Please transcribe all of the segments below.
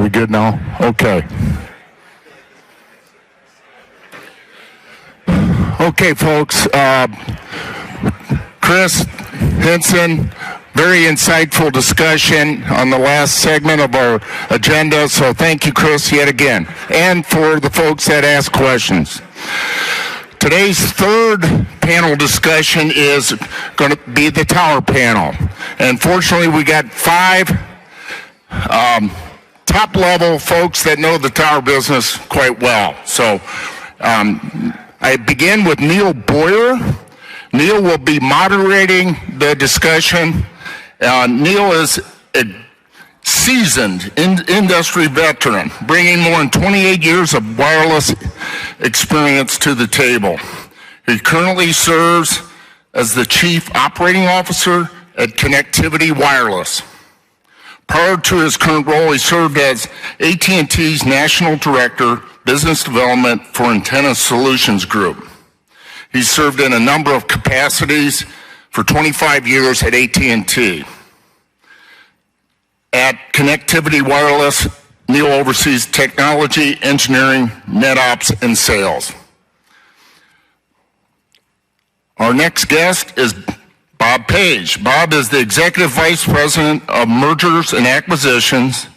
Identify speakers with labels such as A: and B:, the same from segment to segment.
A: we good now? Okay. Okay, folks. Chris Henson, very insightful discussion on the last segment of our agenda. So thank you, Chris, yet again. And for the folks that asked questions. Today's third panel discussion is going to be the tower panel. And fortunately, we got five top-level folks that know the tower business quite well. So I begin with Neil Boyer. Neil will be moderating the discussion. Neil is a seasoned industry veteran, bringing more than 28 years of wireless experience to the table. He currently serves as the Chief Operating Officer at Connectivity Wireless. Prior to his current role, he served as AT&T's National Director, Business Development for Antenna Solutions Group. He served in a number of capacities for 25 years at AT&T. At Connectivity Wireless, Neil oversees technology, engineering, net ops, and sales. Our next guest is Bob Page. Bob is the Executive Vice President of Mergers and Acquisitions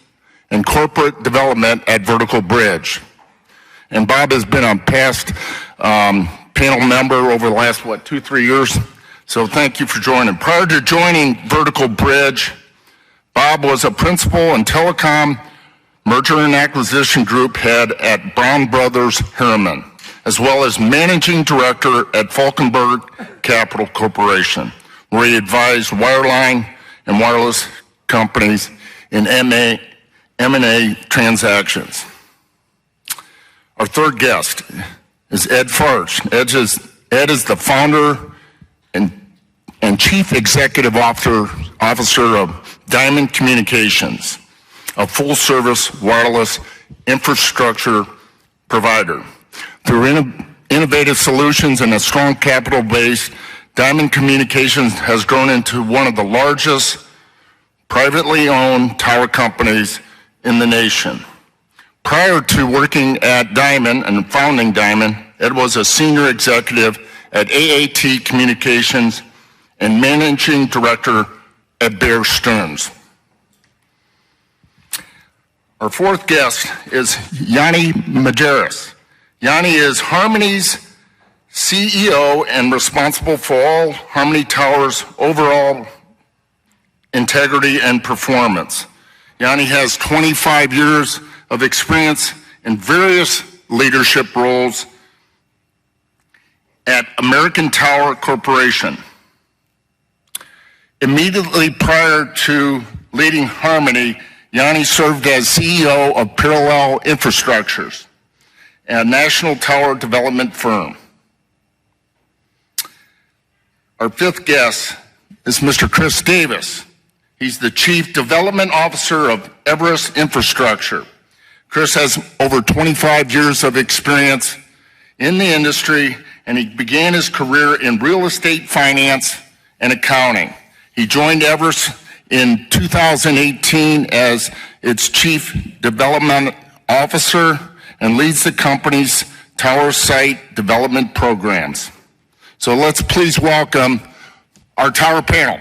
A: and Corporate Development at Vertical Bridge. And Bob has been a past panel member over the last, 2-3 years? So thank you for joining. Prior to joining Vertical Bridge, Bob was a principal in telecom merger and acquisition group head at Brown Brothers Harriman, as well as managing director at Falkenberg Capital Corporation, where he advised wireline and wireless companies in M&A transactions. Our third guest is Ed Farch. Ed is the founder and Chief Executive Officer of Diamond Communications, a full-service wireless infrastructure provider. Through innovative solutions and a strong capital base, Diamond Communications has grown into one of the largest privately owned tower companies in the nation. Prior to working at Diamond and founding Diamond, Ed was a senior executive at AAT Communications and managing director at Bear Stearns. Our fourth guest is Yanni Majerus. Yanni is Harmony's CEO and responsible for all Harmony Towers' overall integrity and performance. Yanni has 25 years of experience in various leadership roles at American Tower Corporation. Immediately prior to leading Harmony, Yanni served as CEO of Parallel Infrastructures, a national tower development firm. Our fifth guest is Mr. Chris Davis. He's the Chief Development Officer of Everest Infrastructure. Chris has over 25 years of experience in the industry, and he began his career in real estate finance and accounting. He joined Everest in 2018 as its Chief Development Officer and leads the company's tower site development programs. So let's please welcome our tower panel.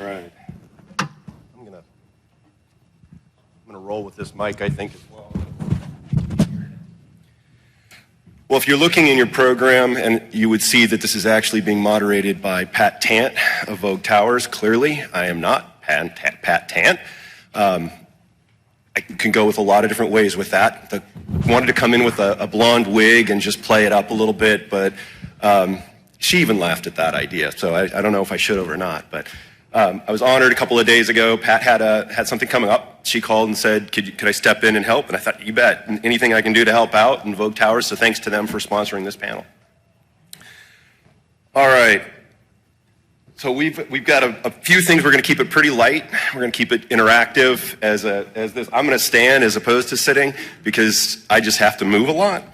B: All right. I'm gonna roll with this mic, I think, as well. Well, if you're looking in your program, and you would see that this is actually being moderated by Pat Tant of Vogue Towers. Clearly, I am not Pat Tant. I can go with a lot of different ways with that. Wanted to come in with a blonde wig and just play it up a little bit, but she even laughed at that idea. So I don't know if I should have or not, but I was honored a couple of days ago. Pat had something coming up. She called and said, could I step in and help? And I thought, you bet. Anything I can do to help out in Vogue Towers, so thanks to them for sponsoring this panel. All right. So we've got a few things. We're going to keep it pretty light. We're going to keep it interactive as this. I'm going to stand as opposed to sitting because I just have to move a lot.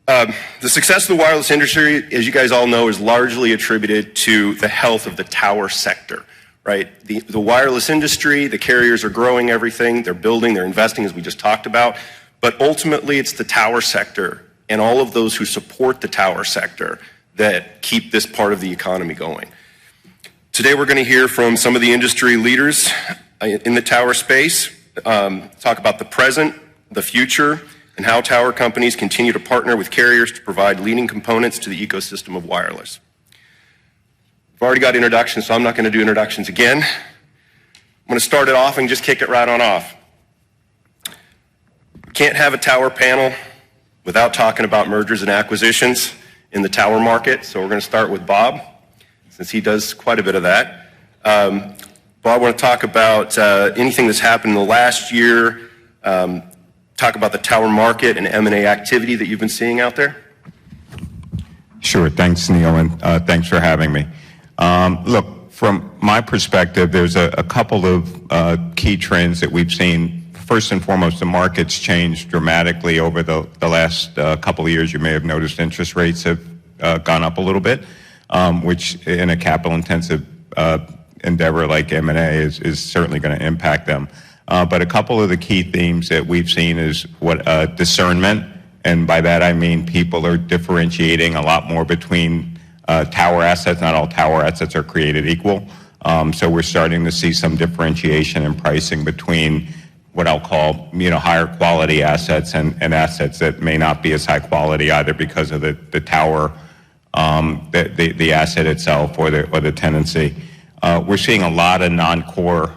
B: The success of the wireless industry, as you guys all know, is largely attributed to the health of the tower sector, right? The wireless industry, the carriers are growing everything, they're building, they're investing, as we just talked about, but ultimately it's the tower sector and all of those who support the tower sector that keep this part of the economy going. Today we're going to hear from some of the industry leaders in the tower space, talk about the present, the future, and how tower companies continue to partner with carriers to provide leading components to the ecosystem of wireless. We've already got introductions, so I'm not going to do introductions again. I'm going to start it off and just kick it right on off. Can't have a tower panel without talking about mergers and acquisitions in the tower market, so we're going to start with Bob, since he does quite a bit of that. Bob, I want to talk about anything that's happened in the last year, talk about the tower market and M&A activity that you've been seeing out there.
C: Sure. Thanks, Neil, and thanks for having me. Look, from my perspective, there's a couple of key trends that we've seen. First and foremost, the market's changed dramatically over the last couple of years. You may have noticed interest rates have gone up a little bit, which in a capital-intensive endeavor like M&A is certainly going to impact them. But a couple of the key themes that we've seen is what discernment, and by that I mean people are differentiating a lot more between tower assets. Not all tower assets are created equal. So we're starting to see some differentiation in pricing between what I'll call higher quality assets and assets that may not be as high quality either because of the tower, the asset itself or the tenancy. We're seeing a lot of non-core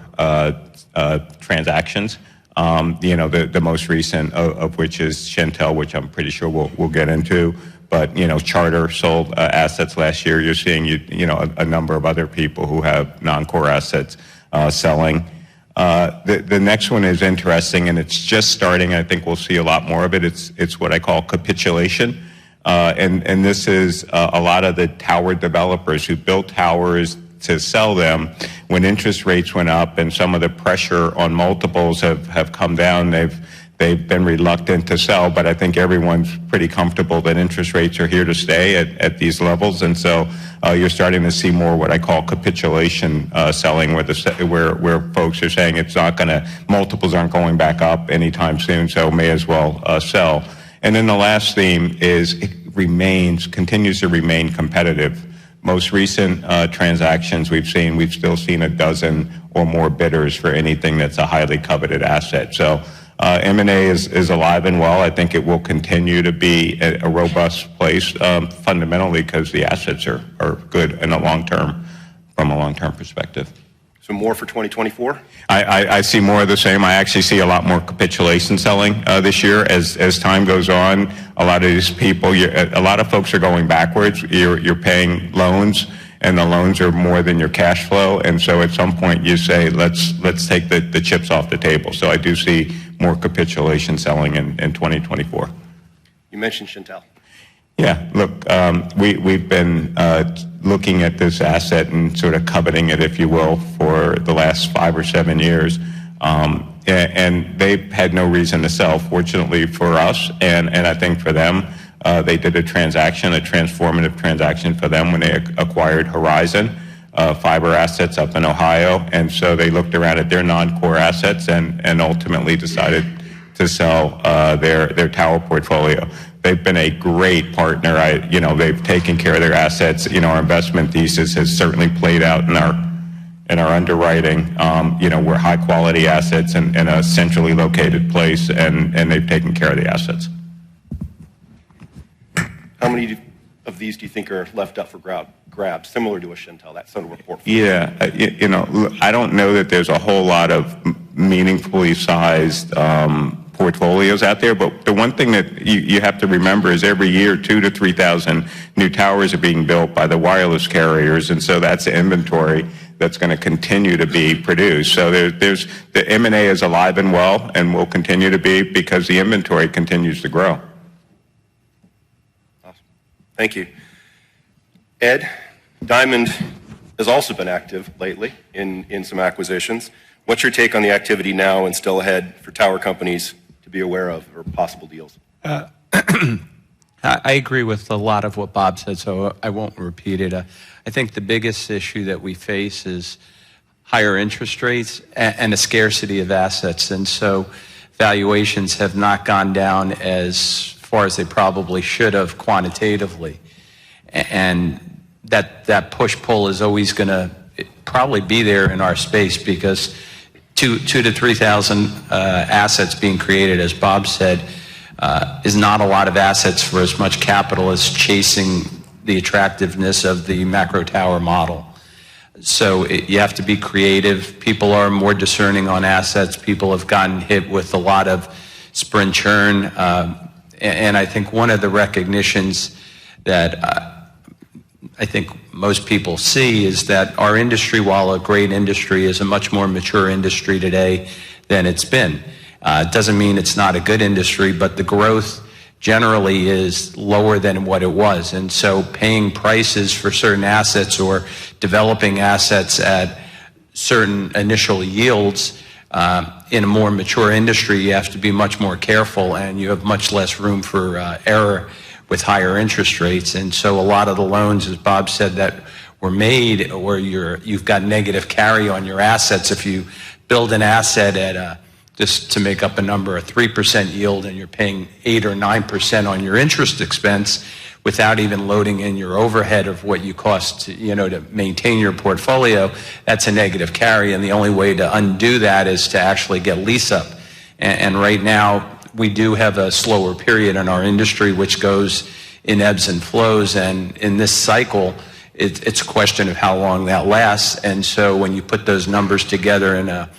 C: transactions. The most recent of which is Shentel, which I'm pretty sure we'll get into. But Charter sold assets last year. You're seeing a number of other people who have non-core assets selling. The next one is interesting, and it's just starting. I think we'll see a lot more of it. It's what I call capitulation, and this is a lot of the tower developers who built towers to sell them. When interest rates went up and some of the pressure on multiples have come down, they've been reluctant to sell, but I think everyone's pretty comfortable that interest rates are here to stay at these levels, and so you're starting to see more what I call capitulation selling, where folks are saying multiples aren't going back up anytime soon, so may as well sell. And then the last theme is continues to remain competitive. Most recent transactions we've still seen a dozen or more bidders for anything that's a highly coveted asset. So M&A is alive and well. I think it will continue to be a robust place, fundamentally because the assets are good in from a long-term perspective.
B: So more for 2024?
C: I see more of the same. I actually see a lot more capitulation selling this year as time goes on. A lot of these people, a lot of folks are going backwards. You're paying loans, and the loans are more than your cash flow. And so at some point you say, let's take the chips off the table. So I do see more capitulation selling in 2024.
B: You mentioned Shentel.
C: Yeah, look, we've been looking at this asset and sort of coveting it, if you will, for the last 5 or 7 years. And they've had no reason to sell, fortunately for us, and I think for them. They did a transformative transaction for them when they acquired Horizon fiber assets up in Ohio. And so they looked around at their non-core assets and ultimately decided to sell their tower portfolio. They've been a great partner. They've taken care of their assets. Our investment thesis has certainly played out in our underwriting. We're high quality assets in a centrally located place, and they've taken care of the assets.
B: How many of these do you think are left up for grabs, similar to a Shentel, that sort of report?
C: Yeah, I don't know that there's a whole lot of meaningfully sized portfolios out there, but the one thing that you have to remember is every year 2,000 to 3,000 new towers are being built by the wireless carriers, and so that's the inventory that's going to continue to be produced. So there's the M&A is alive and well, and will continue to be because the inventory continues to grow.
B: Awesome. Thank you. Ed, Diamond has also been active lately in some acquisitions. What's your take on the activity now and still ahead for tower companies to be aware of or possible deals?
D: I agree with a lot of what Bob said, so I won't repeat it. I think the biggest issue that we face is higher interest rates and a scarcity of assets. And so valuations have not gone down as far as they probably should have quantitatively. And that push-pull is always going to probably be there in our space, because 2,000 to 3,000 assets being created, as Bob said, is not a lot of assets for as much capital as chasing the attractiveness of the macro tower model. So you have to be creative. People are more discerning on assets. People have gotten hit with a lot of sprint churn. And I think one of the recognitions that I think most people see is that our industry, while a great industry, is a much more mature industry today than it's been. It doesn't mean it's not a good industry, but the growth generally is lower than what it was. And so paying prices for certain assets or developing assets at certain initial yields in a more mature industry, you have to be much more careful, and you have much less room for error with higher interest rates. And so a lot of the loans, as Bob said, that were made where you've got negative carry on your assets. If you build an asset at just to make up a number, a 3% yield, and you're paying 8 or 9% on your interest expense without even loading in your overhead of what you cost to maintain your portfolio, that's a negative carry. And the only way to undo that is to actually get lease up. And right now, we do have a slower period in our industry, which goes in ebbs and flows. And in this cycle, it's a question of how long that lasts. And so when you put those numbers together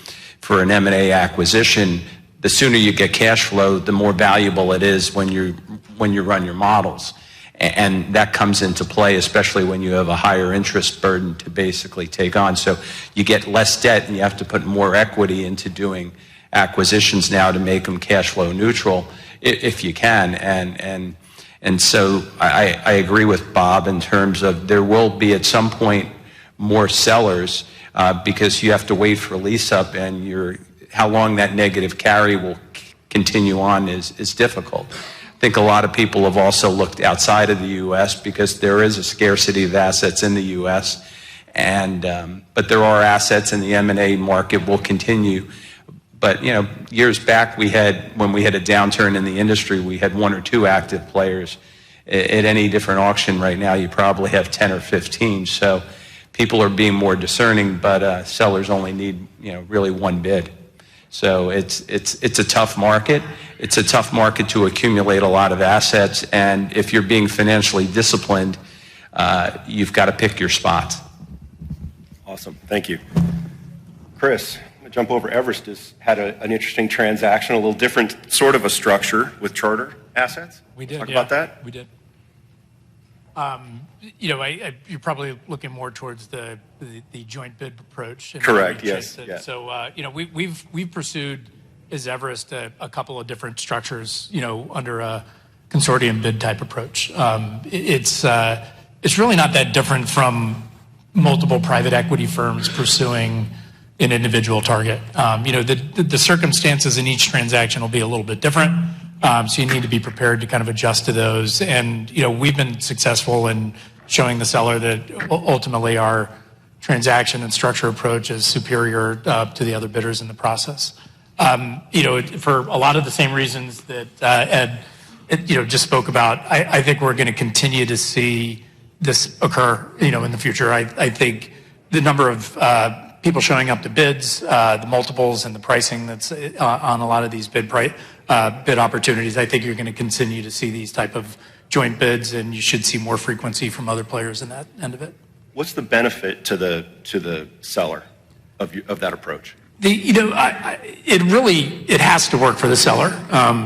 D: for an M&A acquisition, the sooner you get cash flow, the more valuable it is when you run your models. And that comes into play, especially when you have a higher interest burden to basically take on. So you get less debt, and you have to put more equity into doing acquisitions now to make them cash flow neutral if you can. And so I agree with Bob in terms of there will be at some point more sellers because you have to wait for lease up, and how long that negative carry will continue on is difficult. I think a lot of people have also looked outside of the U.S. because there is a scarcity of assets in the U.S. But there are assets in the M&A market will continue. But years back when we had a downturn in the industry, we had 1 or 2 active players. At any different auction right now, you probably have 10 or 15. So people are being more discerning, but sellers only need really one bid. So it's a tough market. It's a tough market to accumulate a lot of assets, and if you're being financially disciplined, you've got to pick your spots.
B: Awesome, thank you. Chris, I'm gonna jump over. Everest has had an interesting transaction, a little different sort of a structure with charter assets.
E: We did.
B: Talk about that.
E: We did. You're probably looking more towards the joint bid approach.
B: Correct. Yes. Yeah.
E: So we've pursued as Everest a couple of different structures, under a consortium bid type approach. It's really not that different from multiple private equity firms pursuing an individual target. The circumstances in each transaction will be a little bit different. So you need to be prepared to kind of adjust to those. And, we've been successful in showing the seller that ultimately our transaction and structure approach is superior to the other bidders in the process. For a lot of the same reasons that Ed just spoke about, I think we're going to continue to see this occur, in the future. I think the number of people showing up to bids, the multiples and the pricing that's on a lot of these bid opportunities, I think you're going to continue to see these type of joint bids, and you should see more frequency from other players in that end of it.
B: What's the benefit to the seller of that approach? It has to work for the seller.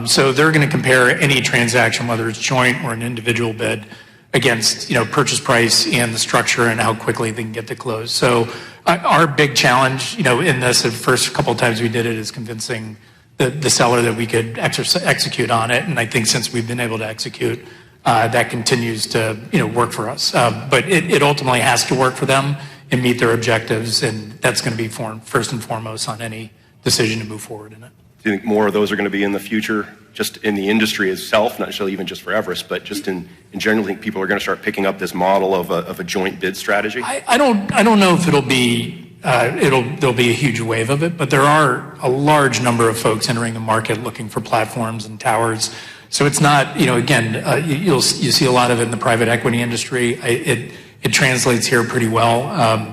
B: So they're going to compare any transaction, whether it's joint or an individual bid, against purchase price and the structure and how quickly they can get to close. So our big challenge, in this, the first couple of times we did it, is convincing the seller that we could execute on it. And I think since we've been able to execute, that continues to work for us. But it ultimately has to work for them and meet their objectives, and that's going to be first and foremost on any decision to move forward in it. Do you think more of those are going to be in the future, just in the industry itself, not necessarily even just for Everest, but just in general? Think people are going to start picking up this model of a joint bid strategy?
E: I don't know if there'll be a huge wave of it, but there are a large number of folks entering the market looking for platforms and towers. So it's not, again, you see a lot of it in the private equity industry. It translates here pretty well.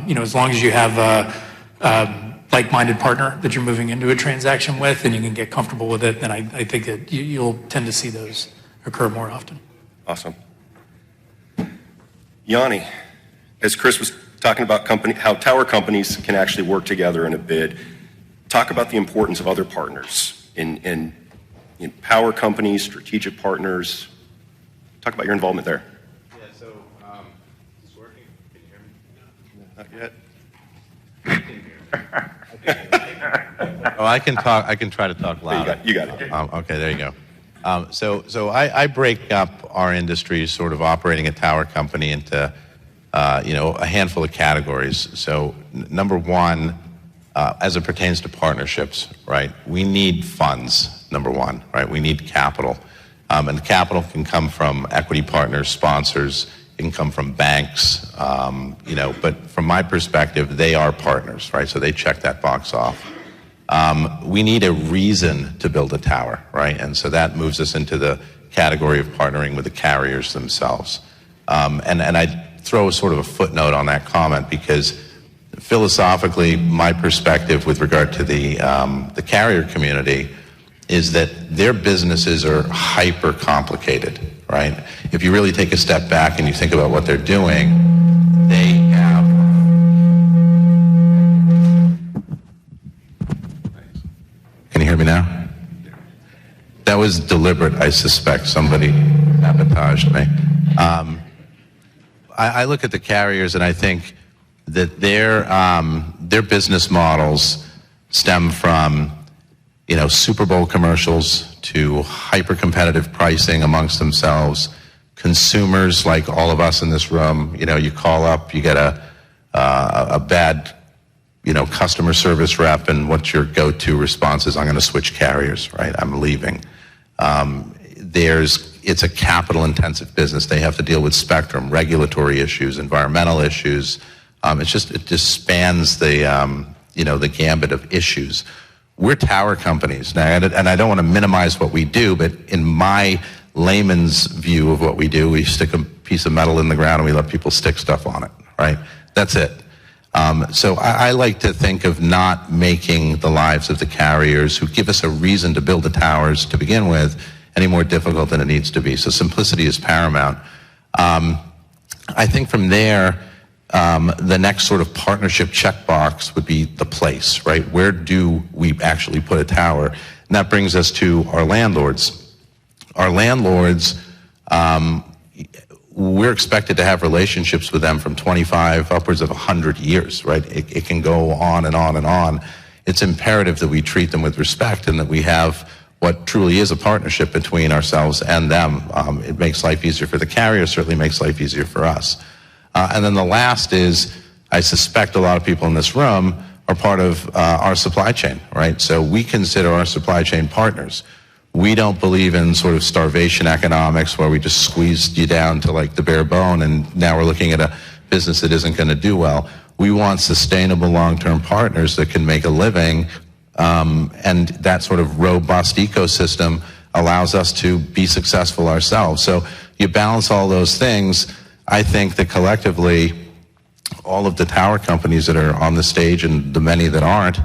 E: As long as you have a like-minded partner that you're moving into a transaction with and you can get comfortable with it, then I think that you'll tend to see those occur more often.
B: Awesome. Yanni, as Chris was talking about how tower companies can actually work together in a bid, talk about the importance of other partners in power companies, strategic partners. Talk about your involvement there.
F: Yeah, so is this working? Can you hear me?
B: Not yet.
F: Oh, I can talk. I can try to talk louder.
B: You got it.
F: Okay, there you go. So I break up our industry, sort of operating a tower company, into a handful of categories. So number one, as it pertains to partnerships, right? We need funds. Number one, right? We need capital, and the capital can come from equity partners, sponsors. It can come from banks, but from my perspective, they are partners, right? So they check that box off. We need a reason to build a tower, right? And so that moves us into the category of partnering with the carriers themselves. And I throw sort of a footnote on that comment because philosophically, my perspective with regard to the carrier community is that their businesses are hyper complicated, right? If you really take a step back and you think about what they're doing, they have... Can you hear me now? That was deliberate, I suspect. Somebody sabotaged me. I look at the carriers and I think that their business models stem from Super Bowl commercials to hyper-competitive pricing amongst themselves. Consumers, like all of us in this room, you call up, you get a bad, customer service rep, and what's your go-to response is, I'm going to switch carriers, right? I'm leaving. It's a capital-intensive business. They have to deal with spectrum, regulatory issues, environmental issues. It just spans the gambit of issues. We're tower companies now, and I don't want to minimize what we do, but in my layman's view of what we do, we stick a piece of metal in the ground and we let people stick stuff on it, right? That's it. So I like to think of not making the lives of the carriers who give us a reason to build the towers to begin with any more difficult than it needs to be. So simplicity is paramount. I think from there, the next sort of partnership checkbox would be the place, right? Where do we actually put a tower? And that brings us to our landlords. Our landlords, we're expected to have relationships with them from 25 upwards of 100 years, right? It can go on and on and on. It's imperative that we treat them with respect and that we have what truly is a partnership between ourselves and them. It makes life easier for the carrier, certainly makes life easier for us. And then the last is, I suspect a lot of people in this room are part of our supply chain, right? So we consider our supply chain partners. We don't believe in sort of starvation economics where we just squeezed you down to like the bare bone and now we're looking at a business that isn't going to do well. We want sustainable long-term partners that can make a living, and that sort of robust ecosystem allows us to be successful ourselves. So you balance all those things. I think that collectively, all of the tower companies that are on the stage and the many that aren't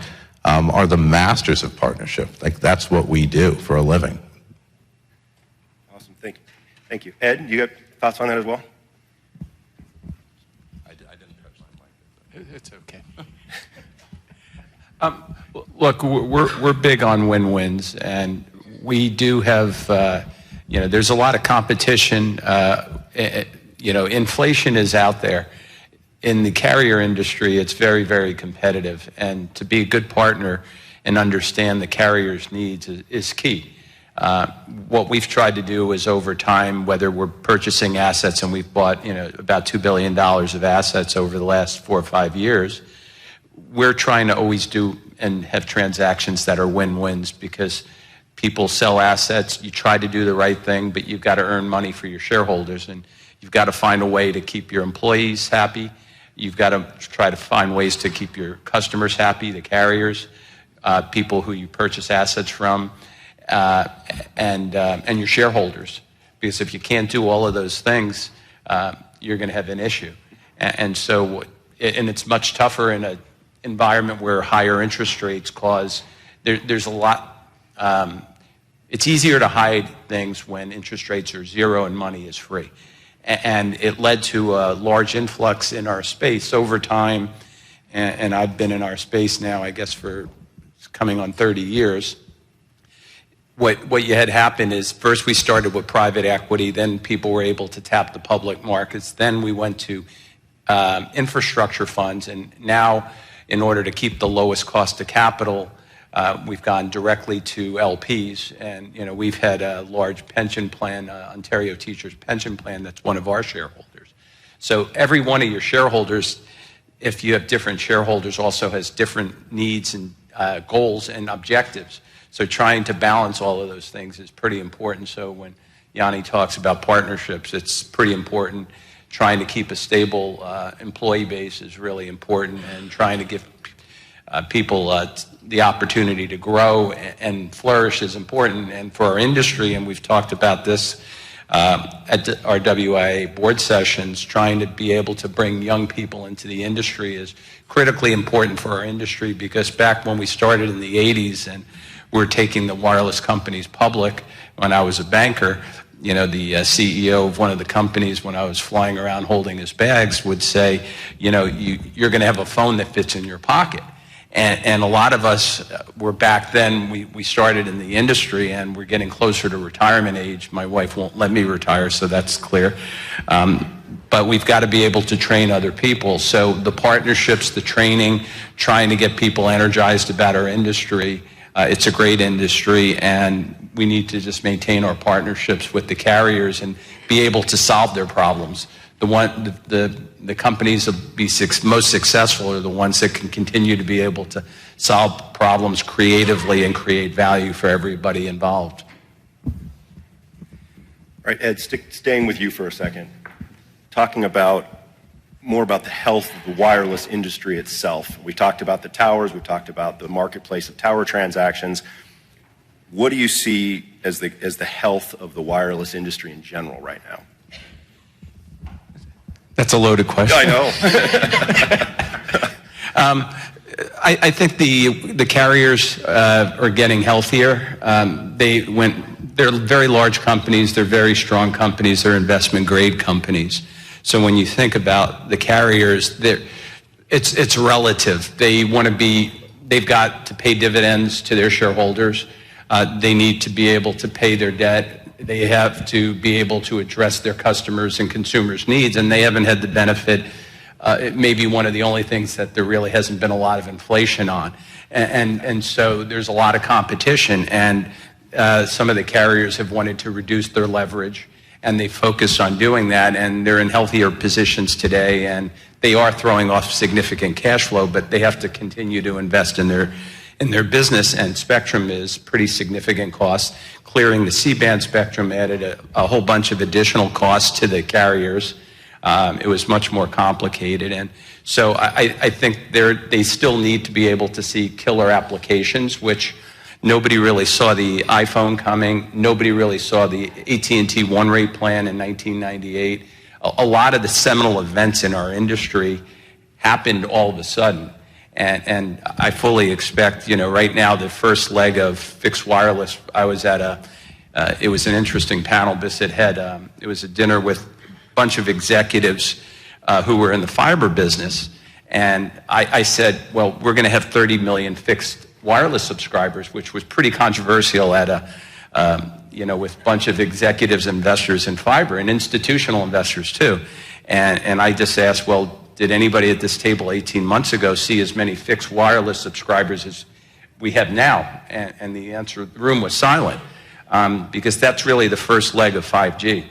F: are the masters of partnership. Like that's what we do for a living.
B: Awesome, thank you. Ed, you got thoughts on that as well?
F: I didn't touch my mic.
E: It's okay.
D: Look, we're big on win-wins, and we do have, there's a lot of competition. Inflation is out there. In the carrier industry, it's very, very competitive, and to be a good partner and understand the carrier's needs is key. What we've tried to do is over time, whether we're purchasing assets, and we've bought about $2 billion of assets over the last 4 or 5 years, we're trying to always do and have transactions that are win-wins, because people sell assets, you try to do the right thing, but you've got to earn money for your shareholders, and you've got to find a way to keep your employees happy. You've got to try to find ways to keep your customers happy, the carriers, people who you purchase assets from, and your shareholders. Because if you can't do all of those things, you're going to have an issue. And it's much tougher in an environment where higher interest rates cause, there's a lot, it's easier to hide things when interest rates are zero and money is free. And it led to a large influx in our space over time, and I've been in our space now, I guess, for coming on 30 years. What you had happen is, first we started with private equity, then people were able to tap the public markets, then we went to infrastructure funds, and now, in order to keep the lowest cost of capital, we've gone directly to LPs, and we've had a large pension plan, Ontario Teachers Pension Plan, that's one of our shareholders. So every one of your shareholders, if you have different shareholders, also has different needs and goals and objectives. So trying to balance all of those things is pretty important. So when Yanni talks about partnerships, it's pretty important. Trying to keep a stable employee base is really important, and trying to give people the opportunity to grow and flourish is important. And for our industry, and we've talked about this at our WIA board sessions, trying to be able to bring young people into the industry is critically important for our industry, because back when we started in the 80s and we're taking the wireless companies public, when I was a banker, the CEO of one of the companies, when I was flying around holding his bags, would say, you're going to have a phone that fits in your pocket. And a lot of us were back then, we started in the industry, and we're getting closer to retirement age. My wife won't let me retire, so that's clear. But we've got to be able to train other people. So the partnerships, the training, trying to get people energized about our industry, it's a great industry, and we need to just maintain our partnerships with the carriers and be able to solve their problems. The companies that will be most successful are the ones that can continue to be able to solve problems creatively and create value for everybody involved.
B: All right, Ed, staying with you for a second, talking more about the health of the wireless industry itself. We talked about the towers, we talked about the marketplace of tower transactions. What do you see as the health of the wireless industry in general right now?
D: That's a loaded question.
B: I know.
D: I think the carriers are getting healthier. They're very large companies, they're very strong companies, they're investment grade companies. So when you think about the carriers, it's relative. They've got to pay dividends to their shareholders. They need to be able to pay their debt. They have to be able to address their customers' and consumers' needs, and they haven't had the benefit. It may be one of the only things that there really hasn't been a lot of inflation on. And so there's a lot of competition, and some of the carriers have wanted to reduce their leverage, and they focus on doing that, and they're in healthier positions today, and they are throwing off significant cash flow, but they have to continue to invest in their business, and spectrum is pretty significant cost. Clearing the C-band spectrum added a whole bunch of additional costs to the carriers. It was much more complicated, and so I think they still need to be able to see killer applications, which nobody really saw the iPhone coming. Nobody really saw the AT&T One Rate plan in 1998. A lot of the seminal events in our industry happened all of a sudden. And I fully expect, right now, the first leg of fixed wireless, I was at it was an interesting panel. Bissett had, it was a dinner with a bunch of executives who were in the fiber business. And I said, well, we're going to have 30 million fixed wireless subscribers, which was pretty controversial at with a bunch of executives, investors in fiber, and institutional investors too. And I just asked, well, did anybody at this table 18 months ago see as many fixed wireless subscribers as we have now? And the answer, the room was silent, because that's really the first leg of 5G.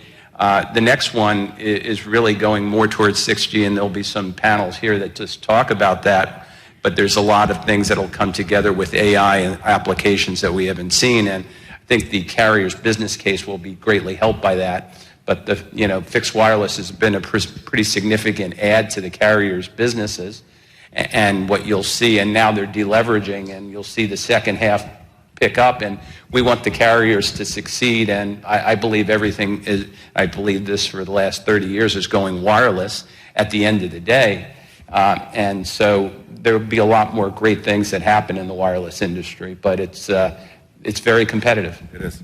D: The next one is really going more towards 6G, and there'll be some panels here that just talk about that, but there's a lot of things that'll come together with AI and applications that we haven't seen, and I think the carrier's business case will be greatly helped by that. But the fixed wireless has been a pretty significant add to the carrier's businesses, and what you'll see, and now they're deleveraging, and you'll see the second half pick up, and we want the carriers to succeed, and I believe everything is, I believe this for the last 30 years is going wireless at the end of the day, and so there will be a lot more great things that happen in the wireless industry, but it's very competitive.
B: It is.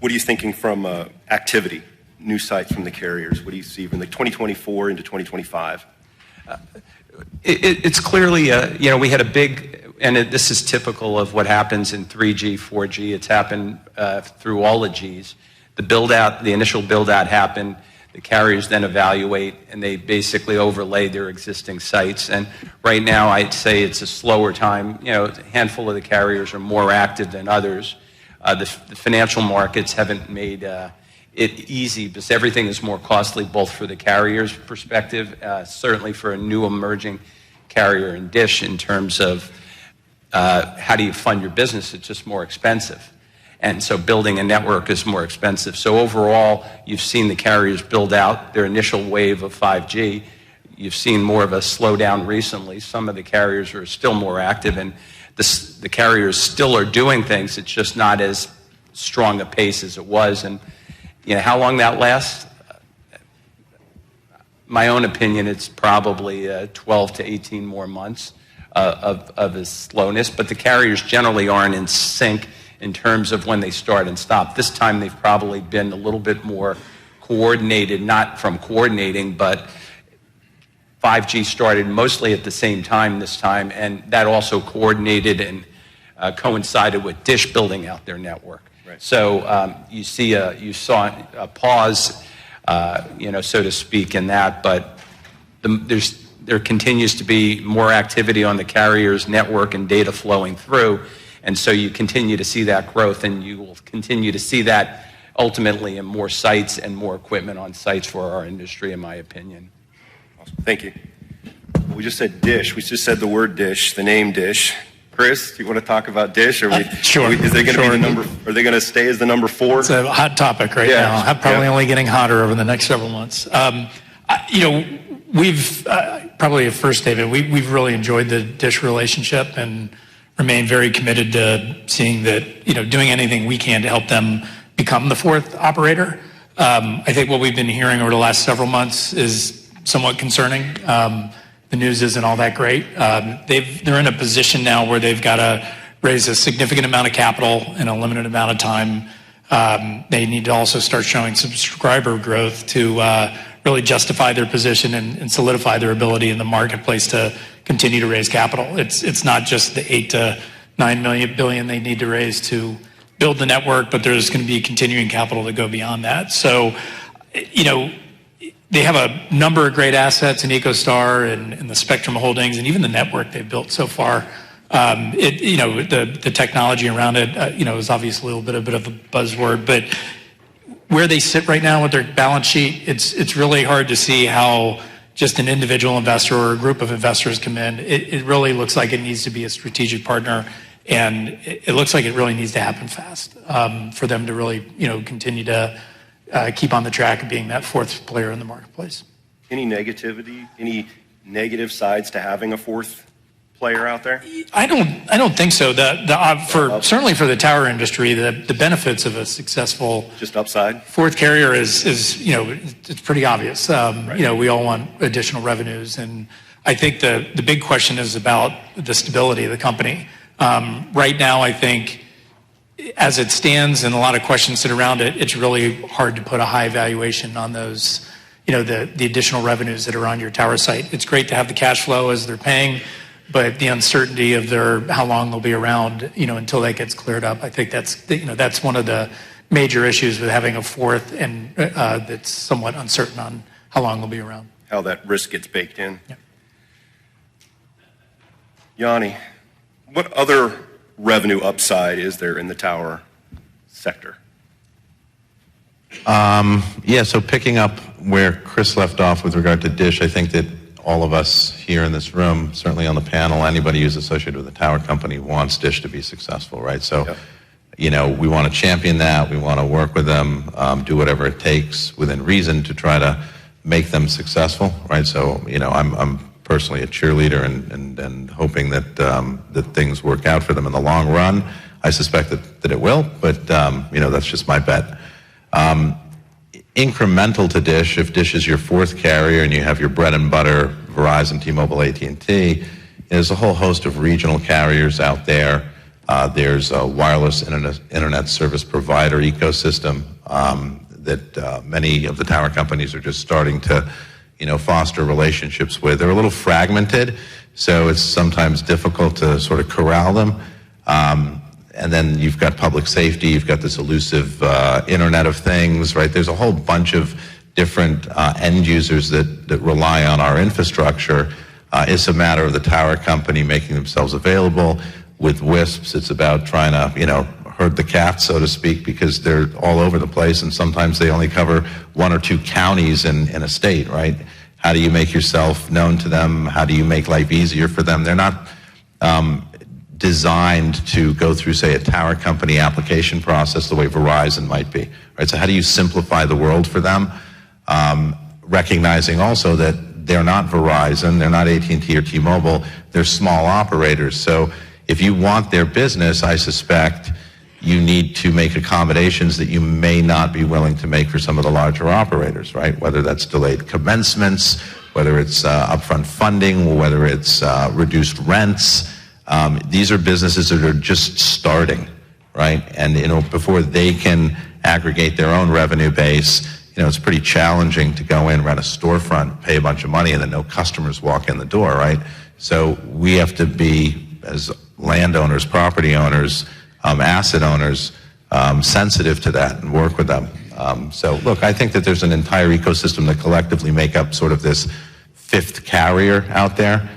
B: What are you thinking from activity, new sites from the carriers? What do you see from the 2024 into 2025?
D: It's clearly, we had a big, and this is typical of what happens in 3G, 4G. It's happened through all the Gs. The initial build out happened. The carriers then evaluate, and they basically overlay their existing sites. And right now, I'd say it's a slower time. A handful of the carriers are more active than others. The financial markets haven't made it easy because everything is more costly, both for the carrier's perspective, certainly for a new emerging carrier in Dish in terms of how do you fund your business? It's just more expensive. And so building a network is more expensive. So overall, you've seen the carriers build out their initial wave of 5G. You've seen more of a slowdown recently. Some of the carriers are still more active, and the carriers still are doing things. It's just not as strong a pace as it was. And how long that lasts? My own opinion, it's probably 12 to 18 more months of a slowness. But the carriers generally aren't in sync in terms of when they start and stop. This time they've probably been a little bit more coordinated, not from coordinating, but 5G started mostly at the same time this time, and that also coordinated and coincided with Dish building out their network. Right. So you saw a pause, so to speak, in that, but there continues to be more activity on the carrier's network and data flowing through. And so you continue to see that growth, and you will continue to see that ultimately in more sites and more equipment on sites for our industry, in my opinion.
B: Awesome. Thank you. We just said Dish. We just said the word Dish, the name Dish. Chris, do you want to talk about Dish?
E: Sure.
B: Is they going to be the number? Are they going to stay as the number 4?
E: It's a hot topic right now. Probably only getting hotter over the next several months. We've probably at first, David, we've really enjoyed the Dish relationship and remain very committed to seeing that, doing anything we can to help them become the 4th operator. I think what we've been hearing over the last several months is somewhat concerning. The news isn't all that great. They're in a position now where they've got to raise a significant amount of capital in a limited amount of time. They need to also start showing subscriber growth to really justify their position and solidify their ability in the marketplace to continue to raise capital. It's not just the $8 to $9 billion they need to raise to build the network, but there's going to be continuing capital to go beyond that. So, they have a number of great assets in EchoStar and the Spectrum Holdings and even the network they've built so far. The technology around it, is obviously a bit of a buzzword, but where they sit right now with their balance sheet, it's really hard to see how just an individual investor or a group of investors come in. It really looks like it needs to be a strategic partner, and it looks like it really needs to happen fast for them to really, continue to keep on the track of being that 4th player in the marketplace.
B: Any negativity, any negative sides to having a 4th player out there?
E: I don't think so. Certainly for the tower industry, the benefits of a successful
B: just upside
E: 4th carrier is it's pretty obvious.
B: Right.
E: We all want additional revenues, and I think the big question is about the stability of the company. Right now, I think as it stands, and a lot of questions sit around it, it's really hard to put a high valuation on those, the additional revenues that are on your tower site. It's great to have the cash flow as they're paying, but the uncertainty of how long they'll be around, until that gets cleared up. I think that's one of the major issues with having a 4th, and that's somewhat uncertain on how long they'll be around.
B: How that risk gets baked in.
E: Yeah.
B: Yanni, what other revenue upside is there in the tower sector?
F: So picking up where Chris left off with regard to Dish, I think that all of us here in this room, certainly on the panel, anybody who's associated with a tower company wants DISH to be successful, right? So,
B: Yep.
F: you know, we want to champion that. We want to work with them, do whatever it takes within reason to try to make them successful, right? So, you know, I'm personally a cheerleader and hoping that that things work out for them in the long run. I suspect that it will, but you know, that's just my bet. Incremental to DISH, if DISH is your fourth carrier and you have your bread and butter, Verizon, T-Mobile, AT&T, there's a whole host of regional carriers out there. There's a wireless internet service provider ecosystem that many of the tower companies are just starting to, you know, foster relationships with. They're a little fragmented, so it's sometimes difficult to sort of corral them. And then you've got public safety, you've got this elusive Internet of Things, right? There's a whole bunch of different end users that rely on our infrastructure. It's a matter of the tower company making themselves available. With WISPs, it's about trying to, you know, herd the cats, so to speak, because they're all over the place, and sometimes they only cover 1 or 2 counties in a state, right? How do you make yourself known to them? How do you make life easier for them? They're not designed to go through, say, a tower company application process the way Verizon might be, right? So how do you simplify the world for them? Recognizing also that they're not Verizon, they're not AT&T or T-Mobile, they're small operators. So if you want their business, I suspect you need to make accommodations that you may not be willing to make for some of the larger operators, right? Whether that's delayed commencements, whether it's upfront funding, whether it's reduced rents. These are businesses that are just starting, right? And, you know, before they can aggregate their own revenue base, you know, it's pretty challenging to go in, rent a storefront, pay a bunch of money, and then no customers walk in the door, right? So we have to be, as landowners, property owners, asset owners, sensitive to that and work with them. So look, I think that there's an entire ecosystem that collectively make up sort of this fifth carrier out there,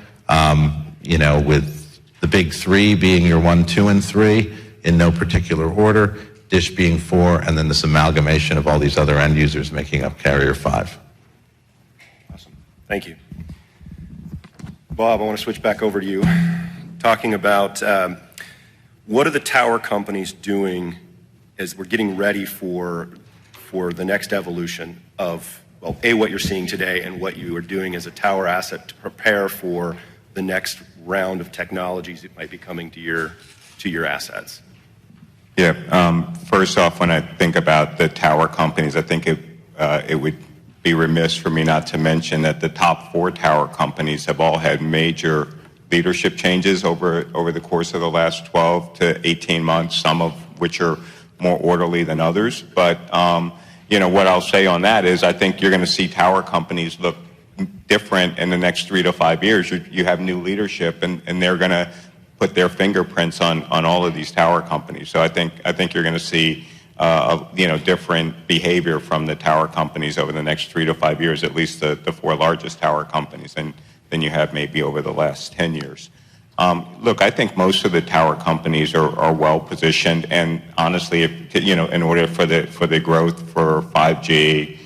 F: you know, with the big three being your 1, 2, and 3 in no particular order, DISH being 4, and then this amalgamation of all these other end users making up carrier 5.
B: Awesome. Thank you. Bob, I want to switch back over to you. Talking about what are the tower companies doing as we're getting ready for the next evolution of, well, A, what you're seeing today and what you are doing as a tower asset to prepare for the next round of technologies that might be coming to your assets?
C: Yeah. First off, when I think about the tower companies, I think it would be remiss for me not to mention that the top 4 tower companies have all had major leadership changes over the course of the last 12 to 18 months, some of which are more orderly than others. But, you know, what I'll say on that is I think you're going to see tower companies look different in the next 3 to 5 years. You have new leadership, and they're going to put their fingerprints on all of these tower companies. So I think you're going to see you know, different behavior from the tower companies over the next 3 to 5 years, at least the 4 largest tower companies, than you have maybe over the last 10 years. Look, I think most of the tower companies are well positioned, and honestly, if, you know, in order for the growth for 5G,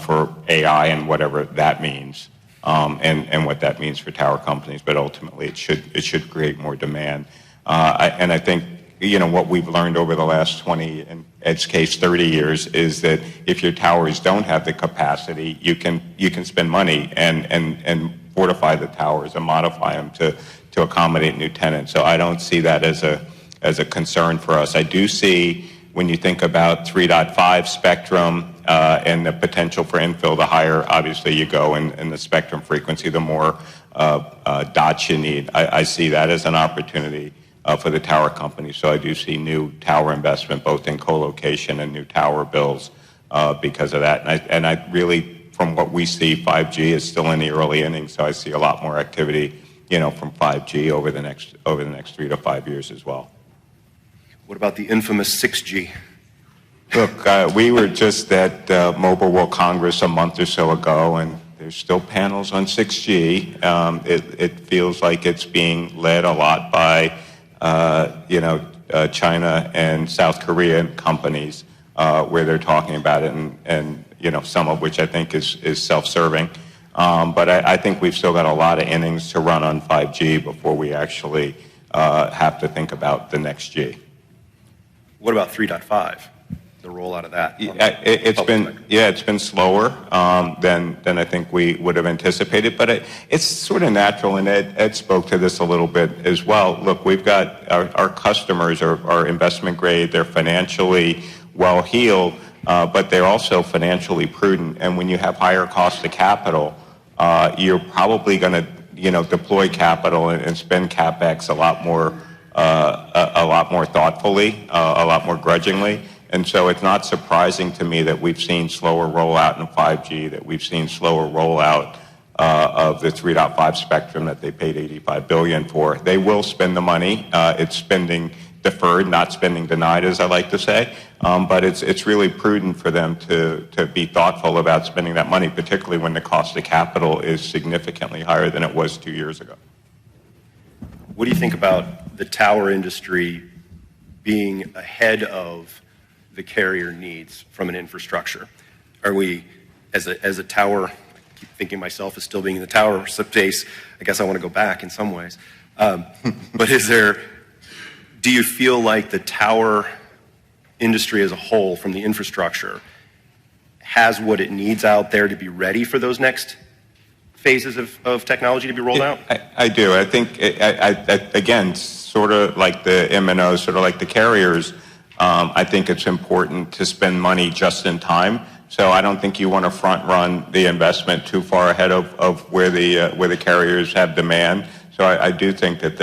C: for AI, and whatever that means, and what that means for tower companies, but ultimately it should create more demand. And I think, you know, what we've learned over the last 20, in Ed's case 30 years, is that if your towers don't have the capacity, you can spend money and fortify the towers and modify them to accommodate new tenants. So I don't see that as a concern for us. I do see, when you think about 3.5 spectrum and the potential for infill, the higher obviously you go in the spectrum frequency, the more dots you need. I see that as an opportunity for the tower company. So I do see new tower investment, both in co-location and new tower builds because of that. And I really, from what we see, 5G is still in the early innings. So I see a lot more activity, you know, from 5G over the next 3 to 5 years as well.
B: What about the infamous 6G?
C: Look, we were just at Mobile World Congress a month or so ago, and there's still panels on 6G. It feels like it's being led a lot by, you know, China and South Korean companies, where they're talking about it, and you know, some of which I think is self-serving. But I think we've still got a lot of innings to run on 5G before we actually have to think about the next G.
B: What about 3.5? The rollout of that?
C: It's been slower than I think we would have anticipated, but it's sort of natural, and Ed spoke to this a little bit as well. Look, we've got our customers are investment grade, they're financially well-heeled, but they're also financially prudent, and when you have higher cost of capital, you're probably going to deploy capital and spend CapEx a lot more thoughtfully, a lot more grudgingly. And so it's not surprising to me that we've seen slower rollout in 5G, that we've seen slower rollout of the 3.5 spectrum that they paid $85 billion for. They will spend the money. It's spending deferred, not spending denied, as I like to say. But it's really prudent for them to be thoughtful about spending that money, particularly when the cost of capital is significantly higher than it was 2 years ago.
B: What do you think about the tower industry being ahead of the carrier needs from an infrastructure? Are we, as a tower, I keep thinking myself as still being in the tower space, I guess I want to go back in some ways. But do you feel like the tower industry as a whole from the infrastructure has what it needs out there to be ready for those next phases of technology to be rolled out?
C: I do. I think, again, sort of like the MNOs, sort of like the carriers, I think it's important to spend money just in time. So I don't think you want to front run the investment too far ahead of where the carriers have demand. So I do think that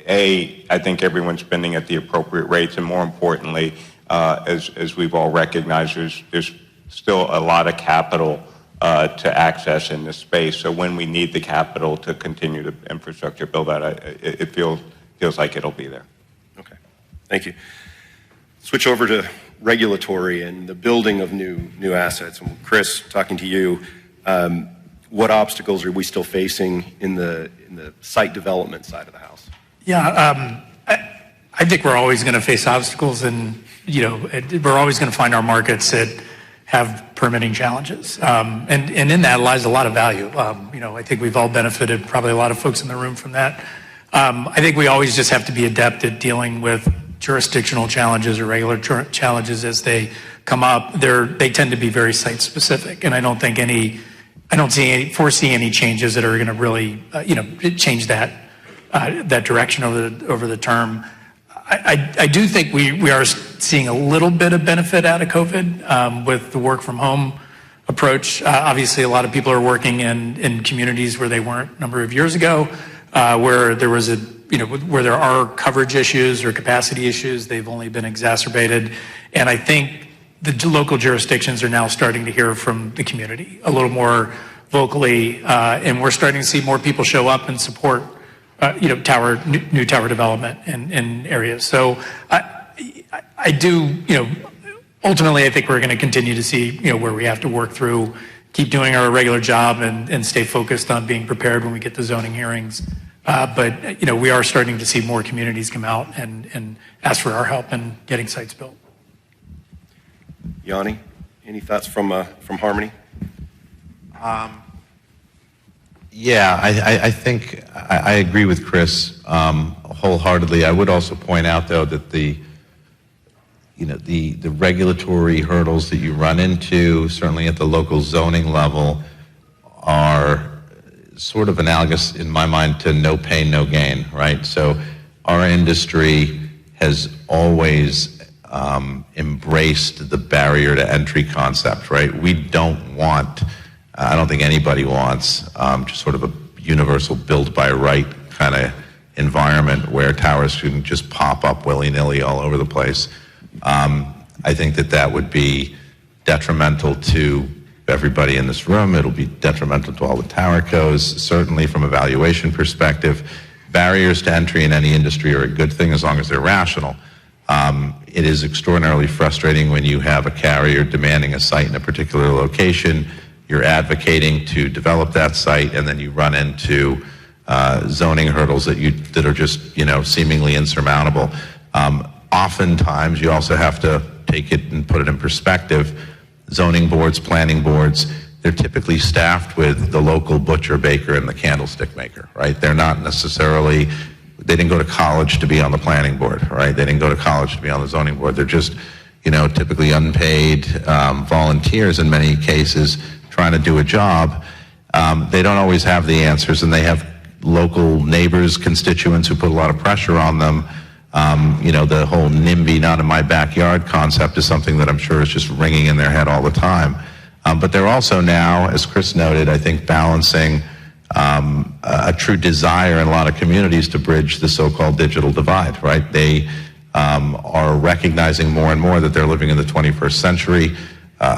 C: I think everyone's spending at the appropriate rates, and more importantly, as we've all recognized, there's still a lot of capital to access in this space. So when we need the capital to continue the infrastructure build out, it feels like it'll be there.
B: Okay, thank you. Switch over to regulatory and the building of new assets. And Chris, talking to you, what obstacles are we still facing in the site development side of the house?
E: Yeah, I think we're always going to face obstacles, and we're always going to find our markets that have permitting challenges, and in that lies a lot of value. I think we've all benefited, probably a lot of folks in the room, from that. I think we always just have to be adept at dealing with jurisdictional challenges or regular challenges as they come up. They tend to be very site specific, and I don't foresee any changes that are going to really change that direction over the term. I do think we are seeing a little bit of benefit out of COVID with the work from home approach. Obviously, a lot of people are working in communities where they weren't a number of years ago, where there was where there are coverage issues or capacity issues. They've only been exacerbated, and I think the local jurisdictions are now starting to hear from the community a little more vocally, and we're starting to see more people show up and support new tower development in areas. So I do, ultimately I think we're going to continue to see, where we have to work through, keep doing our regular job and stay focused on being prepared when we get to zoning hearings. But we are starting to see more communities come out and ask for our help in getting sites built.
B: Yanni, any thoughts from Harmony?
F: Yeah, I think I agree with Chris wholeheartedly. I would also point out, though, that the regulatory hurdles that you run into, certainly at the local zoning level, are sort of analogous, in my mind, to no pain, no gain, right? So our industry has always embraced the barrier to entry concept, right? We don't want, I don't think anybody wants just sort of a universal build by right kind of environment where towers can just pop up willy-nilly all over the place. I think that would be detrimental to everybody in this room. It'll be detrimental to all the tower cos. Certainly from a valuation perspective, barriers to entry in any industry are a good thing as long as they're rational. It is extraordinarily frustrating when you have a carrier demanding a site in a particular location, you're advocating to develop that site, and then you run into zoning hurdles that are just seemingly insurmountable. Oftentimes, you also have to take it and put it in perspective. Zoning boards, planning boards, they're typically staffed with the local butcher, baker, and the candlestick maker, right? They're not necessarily, they didn't go to college to be on the planning board, right? They didn't go to college to be on the zoning board. They're just, typically unpaid volunteers in many cases trying to do a job. They don't always have the answers, and they have local neighbors, constituents who put a lot of pressure on them. The whole NIMBY, not in my backyard concept is something that I'm sure is just ringing in their head all the time. But they're also now, as Chris noted, I think balancing a true desire in a lot of communities to bridge the so-called digital divide, right? They are recognizing more and more that they're living in the 21st century.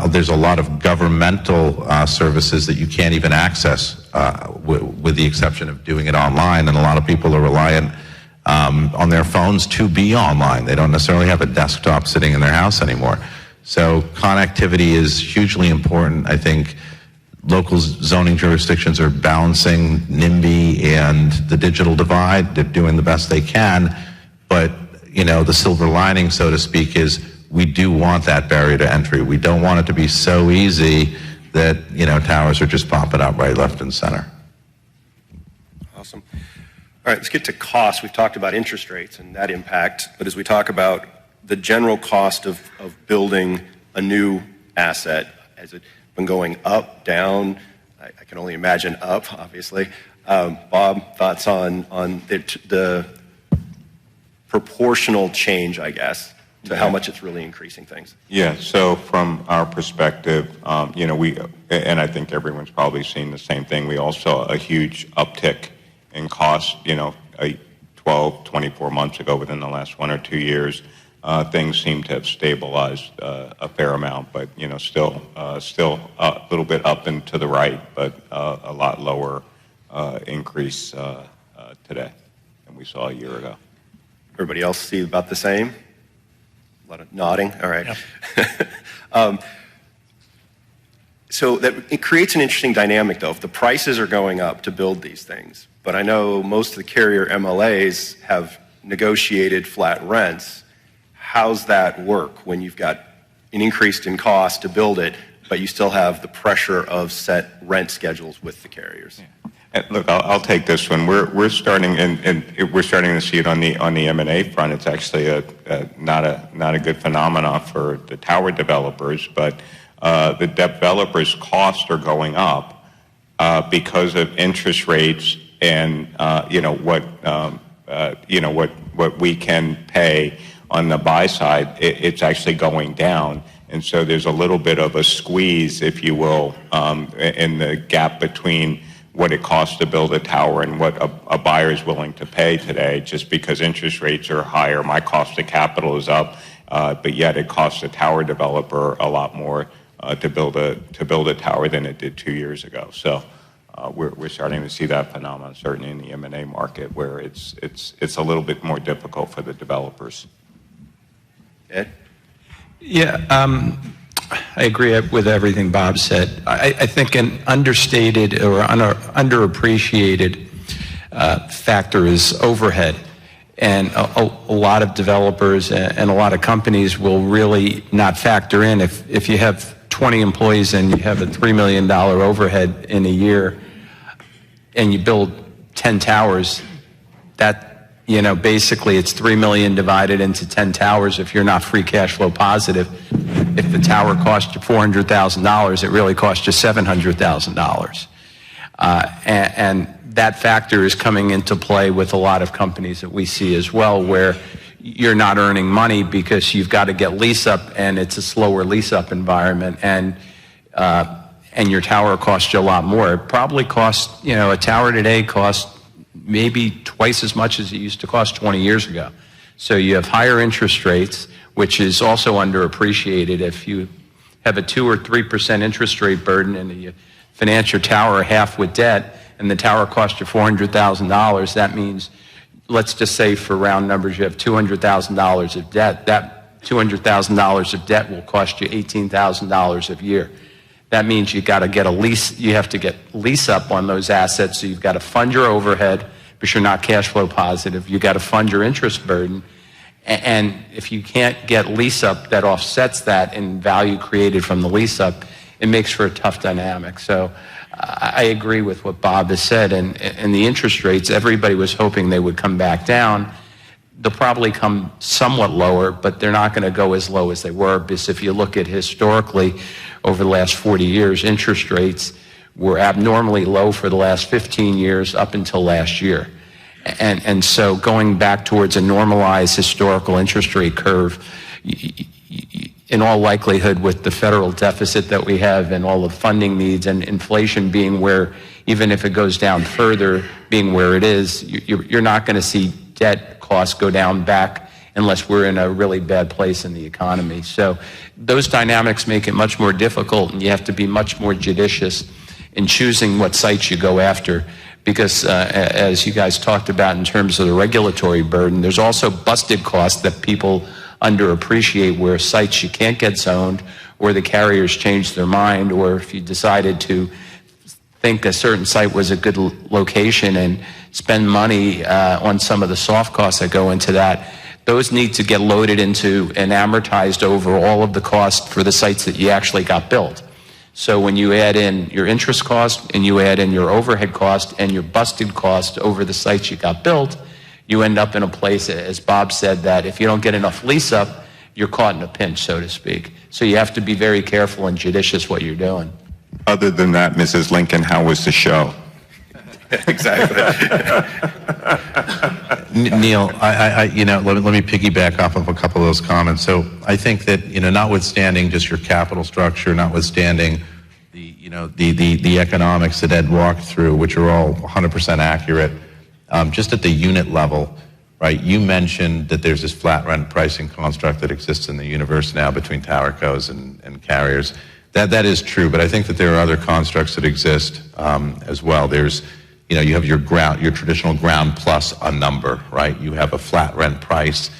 F: There's a lot of governmental services that you can't even access with the exception of doing it online, and a lot of people are reliant on their phones to be online. They don't necessarily have a desktop sitting in their house anymore. So connectivity is hugely important. I think local zoning jurisdictions are balancing NIMBY and the digital divide. They're doing the best they can, but the silver lining, so to speak, is we do want that barrier to entry. We don't want it to be so easy that towers are just popping up right, left, and center.
B: Awesome. All right, let's get to costs. We've talked about interest rates and that impact, but as we talk about the general cost of building a new asset, has it been going up, down? I can only imagine up, obviously. Bob, thoughts on the proportional change, I guess, to how much it's really increasing things?
C: Yeah, so from our perspective, and I think everyone's probably seen the same thing, we all saw a huge uptick in cost, 12, 24 months ago within the last 1 or 2 years. Things seem to have stabilized a fair amount, but still a little bit up and to the right, but a lot lower increase today than we saw a year ago.
B: Everybody else see about the same? A lot of nodding. All right. Yep. So it creates an interesting dynamic, though. If the prices are going up to build these things, but I know most of the carrier MLAs have negotiated flat rents. How's that work when you've got an increase in cost to build it, but you still have the pressure of set rent schedules with the carriers?
C: Yeah. Look, I'll take this one. We're starting, and we're starting to see it on the M&A front. It's actually not a good phenomenon for the tower developers, but the developers' costs are going up because of interest rates and what we can pay on the buy side. It's actually going down. And so there's a little bit of a squeeze, if you will, in the gap between what it costs to build a tower and what a buyer is willing to pay today, just because interest rates are higher. My cost of capital is up, but yet it costs a tower developer a lot more to build a tower than it did 2 years ago. So we're starting to see that phenomenon, certainly in the M&A market, where it's a little bit more difficult for the developers.
B: Ed?
D: Yeah, I agree with everything Bob said. I think an understated or underappreciated factor is overhead. And a lot of developers and a lot of companies will really not factor in. If you have 20 employees and you have a $3 million overhead in a year and you build 10 towers, that basically it's 3 million divided into 10 towers. If you're not free cash flow positive, if the tower costs you $400,000, it really costs you $700,000. And that factor is coming into play with a lot of companies that we see as well, where you're not earning money because you've got to get lease up, and it's a slower lease up environment, and your tower costs you a lot more. It probably costs, a tower today costs maybe twice as much as it used to cost 20 years ago. So you have higher interest rates, which is also underappreciated. If you have a 2 or 3% interest rate burden and you finance your tower half with debt, and the tower costs you $400,000, that means, let's just say for round numbers, you have $200,000 of debt. That $200,000 of debt will cost you $18,000 a year. That means you got to get a lease. You have to get lease up on those assets. So you've got to fund your overhead, but you're not cash flow positive. You got to fund your interest burden, and if you can't get lease up that offsets that in value created from the lease up, it makes for a tough dynamic. So I agree with what Bob has said, and the interest rates, everybody was hoping they would come back down. They'll probably come somewhat lower, but they're not going to go as low as they were, because if you look at historically over the last 40 years, interest rates were abnormally low for the last 15 years up until last year. And so going back towards a normalized historical interest rate curve, in all likelihood, with the federal deficit that we have and all the funding needs and inflation being where, even if it goes down further, being where it is, you're not going to see debt costs go down back unless we're in a really bad place in the economy. So those dynamics make it much more difficult, and you have to be much more judicious in choosing what sites you go after. Because as you guys talked about in terms of the regulatory burden, there's also busted costs that people underappreciate, where sites you can't get zoned, or the carriers change their mind, or if you decided to think a certain site was a good location and spend money on some of the soft costs that go into that, those need to get loaded into and amortized over all of the cost for the sites that you actually got built. So when you add in your interest cost and you add in your overhead cost and your busted cost over the sites you got built, you end up in a place, as Bob said, that if you don't get enough lease up, you're caught in a pinch, so to speak. So you have to be very careful and judicious what you're doing.
C: Other than that, Mrs. Lincoln, how was the show?
B: Exactly.
F: Neil, let me piggyback off of a couple of those comments. So I think that, notwithstanding just your capital structure, notwithstanding the economics that Ed walked through, which are all 100% accurate, just at the unit level, right? You mentioned that there's this flat rent pricing construct that exists in the universe now between towercos and carriers. That is true, but I think that there are other constructs that exist as well. There's you have your traditional ground plus a number, right? You have a flat rent price.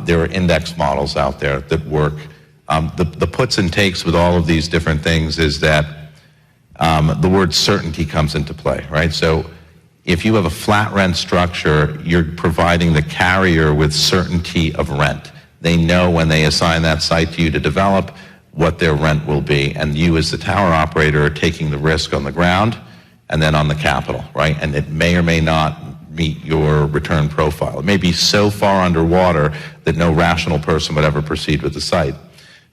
F: There are index models out there that work. The puts and takes with all of these different things is that the word certainty comes into play, right? So if you have a flat rent structure, you're providing the carrier with certainty of rent. They know when they assign that site to you to develop what their rent will be, and you as the tower operator are taking the risk on the ground and then on the capital, right? And it may or may not meet your return profile. It may be so far underwater that no rational person would ever proceed with the site.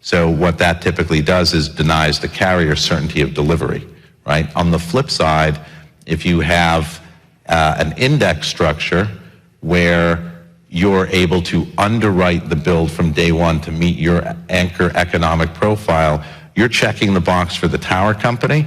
F: So what that typically does is denies the carrier certainty of delivery, right? On the flip side, if you have an index structure where you're able to underwrite the build from day one to meet your anchor economic profile, you're checking the box for the tower company,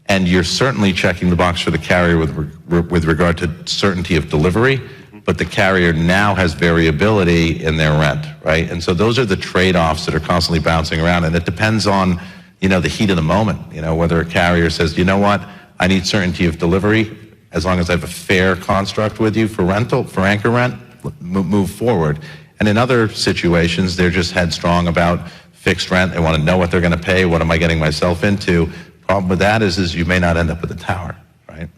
F: and you're certainly checking the box for the carrier with regard to certainty of delivery, but the carrier now has variability in their rent, right? And so those are the trade-offs that are constantly bouncing around, and it depends on, the heat of the moment, whether a carrier says, you know what, I need certainty of delivery, as long as I have a fair construct with you for rental, for anchor rent, move forward. And in other situations, they're just headstrong about fixed rent. They want to know what they're going to pay. What am I getting myself into? Problem with that is you may not end up with a tower, right?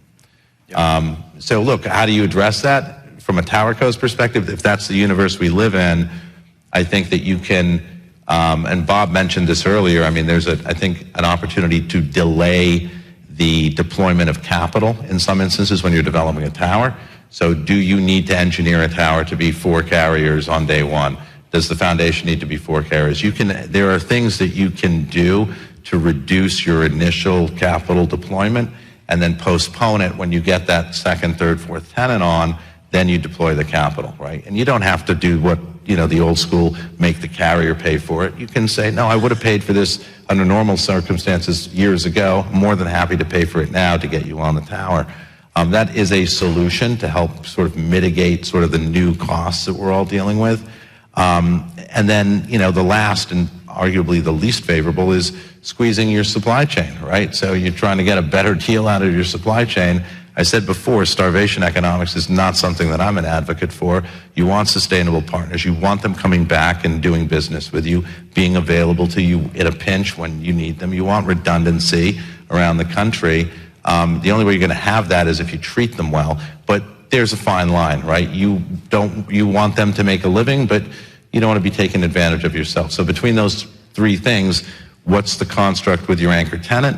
F: Yep. So look, how do you address that from a towerco's perspective? If that's the universe we live in, I think that you can, and Bob mentioned this earlier, I mean, there's I think an opportunity to delay the deployment of capital in some instances when you're developing a tower. So do you need to engineer a tower to be 4 carriers on day one? Does the foundation need to be 4 carriers? There are things that you can do to reduce your initial capital deployment and then postpone it when you get that second, third, fourth tenant on, then you deploy the capital, right? And you don't have to do what, the old school, make the carrier pay for it. You can say, no, I would have paid for this under normal circumstances years ago. I'm more than happy to pay for it now to get you on the tower. That is a solution to help sort of mitigate sort of the new costs that we're all dealing with. And then, the last and arguably the least favorable is squeezing your supply chain, right? So you're trying to get a better deal out of your supply chain. I said before, starvation economics is not something that I'm an advocate for. You want sustainable partners. You want them coming back and doing business with you, being available to you in a pinch when you need them. You want redundancy around the country. The only way you're going to have that is if you treat them well. But there's a fine line, right? You want them to make a living, but you don't want to be taken advantage of yourself. So between those 3 things, what's the construct with your anchor tenant,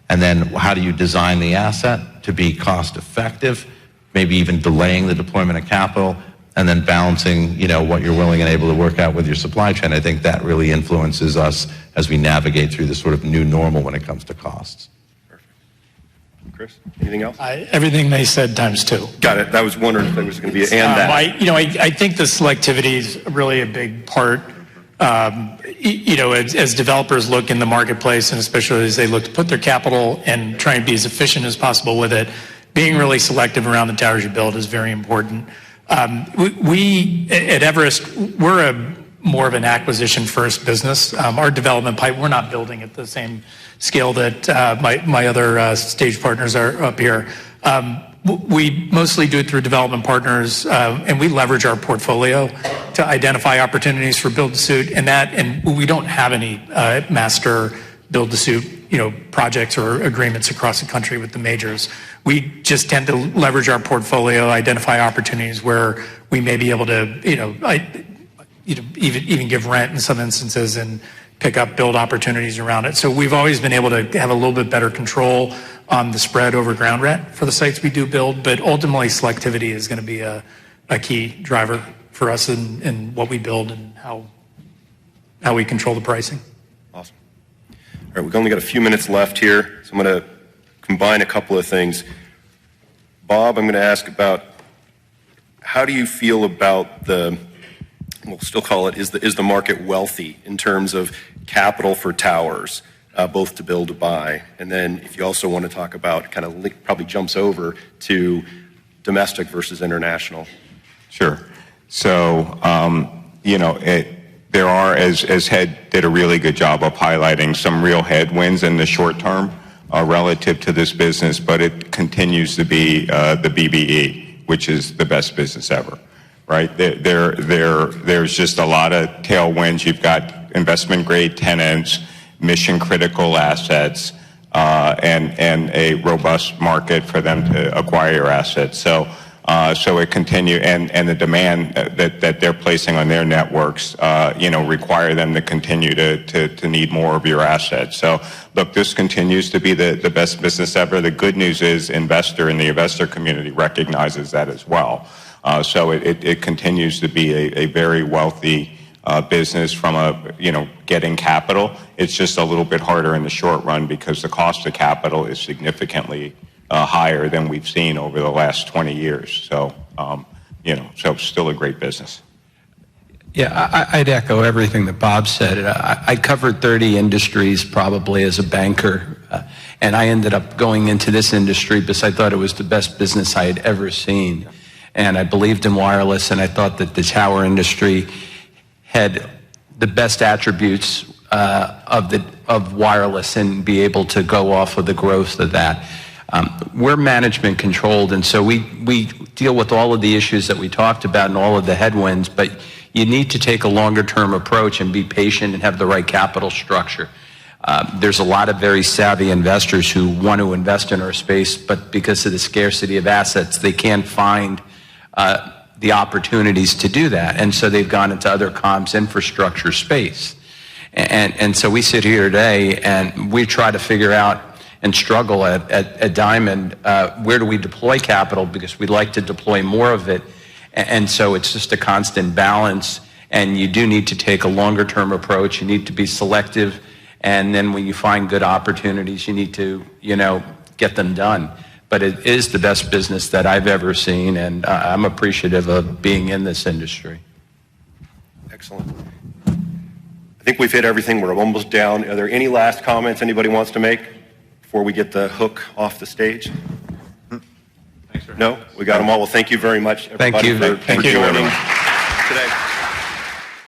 F: and then how do you design the asset to be cost effective, maybe even delaying the deployment of capital, and then balancing, what you're willing and able to work out with your supply chain. I think that really influences us as we navigate through this sort of new normal when it comes to costs.
B: Perfect. Chris, anything else?
E: Everything they said times two.
B: Got it. That was wondering if there was going to be and that.
E: I think the selectivity is really a big part. As developers look in the marketplace, and especially as they look to put their capital and try and be as efficient as possible with it, being really selective around the towers you build is very important. We at Everest, we're more of an acquisition first business. Our development pipe, we're not building at the same scale that my other stage partners are up here. We mostly do it through development partners, and we leverage our portfolio to identify opportunities for build-to-suit, and we don't have any master build-to-suit, projects or agreements across the country with the majors. We just tend to leverage our portfolio, identify opportunities where we may be able to, even give rent in some instances and pick up build opportunities around it. So we've always been able to have a little bit better control on the spread over ground rent for the sites we do build, but ultimately selectivity is going to be a key driver for us in what we build and how we control the pricing.
B: Awesome. All right, we've only got a few minutes left here, so I'm going to combine a couple of things. Bob, I'm going to ask about how do you feel about we'll still call it, is the market wealthy in terms of capital for towers, both to build to buy? And then if you also want to talk about probably jumps over to domestic versus international.
C: Sure. So, there are, as Head did a really good job of highlighting, some real headwinds in the short term relative to this business, but it continues to be the BBE, which is the best business ever, right? There's just a lot of tailwinds. You've got investment grade tenants, mission critical assets, and a robust market for them to acquire your assets. So it continue, and the demand that they're placing on their networks, require them to continue to need more of your assets. So look, this continues to be the best business ever. The good news is the investor community recognizes that as well. So it continues to be a very wealthy business from getting capital. It's just a little bit harder in the short run because the cost of capital is significantly higher than we've seen over the last 20 years. So, so still a great business.
D: Yeah, I'd echo everything that Bob said. I covered 30 industries probably as a banker, and I ended up going into this industry because I thought it was the best business I had ever seen. And I believed in wireless, and I thought that the tower industry had the best attributes of wireless and be able to go off of the growth of that. We're management controlled, and so we deal with all of the issues that we talked about and all of the headwinds, but you need to take a longer term approach and be patient and have the right capital structure. There's a lot of very savvy investors who want to invest in our space, but because of the scarcity of assets, they can't find the opportunities to do that. And so they've gone into other comms infrastructure space. And so we sit here today and we try to figure out and struggle at Diamond, where do we deploy capital, because we'd like to deploy more of it. And so it's just a constant balance, and you do need to take a longer term approach. You need to be selective, and then when you find good opportunities, you need to, get them done. But it is the best business that I've ever seen, and I'm appreciative of being in this industry.
B: Excellent. I think we've hit everything. We're almost down. Are there any last comments anybody wants to make before we get the hook off the stage? Thanks, sir. No? We got them all. Well, thank you very much, everybody,
D: Thank you.
B: for joining today.